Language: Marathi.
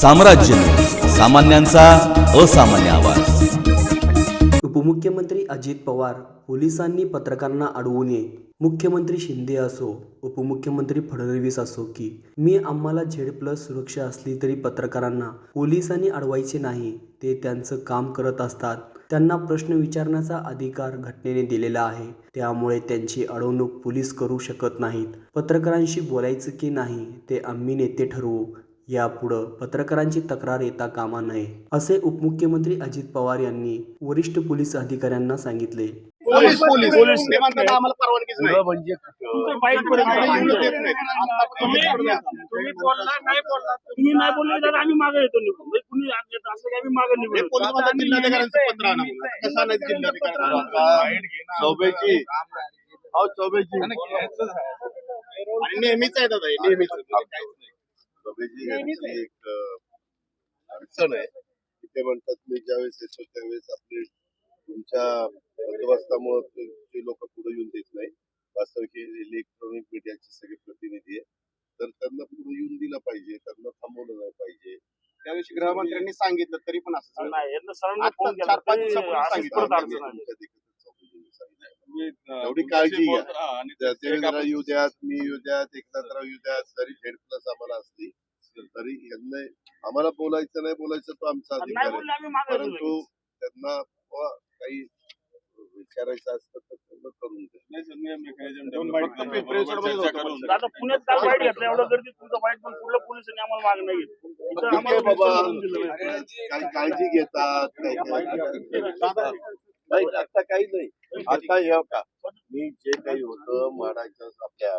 साम्राज्य, सामान्यांचा असामान्य आवाज। उपमुख्यमंत्री अजित पवार पोलिसांनी पत्रकारांना अडवू नये। मुख्यमंत्री शिंदे असो, उपमुख्यमंत्री फडणवीस असो की मी आम्हाला Z+ सुरक्षा असली तरी पत्रकारांना पोलिसांनी अडवायचे नाही। ते त्यांचं काम करत असतात। त्यांना प्रश्न विचारण्याचा अधिकार घटनेने दिलेला आहे। त्यामुळे त्यांची अडवणूक पोलीस करू शकत नाहीत। पत्रकारांशी बोलायचं की नाही ते आम्ही नेते ठरवू। यापुढं पत्रकारांची तक्रार येता कामा नये, असे उपमुख्यमंत्री अजित पवार यांनी वरिष्ठ पोलीस अधिकाऱ्यांना सांगितले। पोलीस ते म्हणतात आम्हाला परवानगीच नाही म्हणजे तुम्ही बोलला नाही बोलला, तुम्ही नाही बोलले तर आम्ही मागे येतो निघून. म्हणजे कुणी असं की आम्ही मागे निघून. पोलीस मध्ये जिल्हाधिकाऱ्यांचं पत्र आणा कसं नाही जिल्हाधिकारी चौबेची आणि नेहमीच आहे दादा नेहमीच एक अडचण आहे ते म्हणतात मी ज्यावेळेस येतो त्यावेळेस आपले तुमच्या बंदोबस्तामुळे ते लोक पुढे येऊन देत नाही। वास्तविक इलेक्ट्रॉनिक मीडियाचे सगळे प्रतिनिधी आहे तर त्यांना पुढे येऊन दिलं पाहिजे, त्यांना थांबवलं नाही पाहिजे। त्याविषयी गृहमंत्र्यांनी सांगितलं तरी पण असं नाही, यांना सरांना आता फोन केला 4-5 दिवसापूर्वी सांगितलं एवढी काळजी घ्या। देवेंद्र येऊ द्यात, मी येऊ द्यात, एकनाथराव येऊ द्यात, जरी Z+ आम्हाला असली तरी यांना आम्हाला बोलायचं नाही बोलायचं तो आमचा अधिकार आहे, परंतु त्यांना काही विचारायचं असतं तर त्यांना करून द्या। आता पुण्यात काय वाईट घेतलं एवढं गर्दी तुमचं वाईट पण कुठलं पोलिसांनी आम्हाला माग नाही घेतलं। बाबा काही काळजी घेतात नाही आता काही नाही। आता हे का मी जे काही होतं माडायचं आपल्या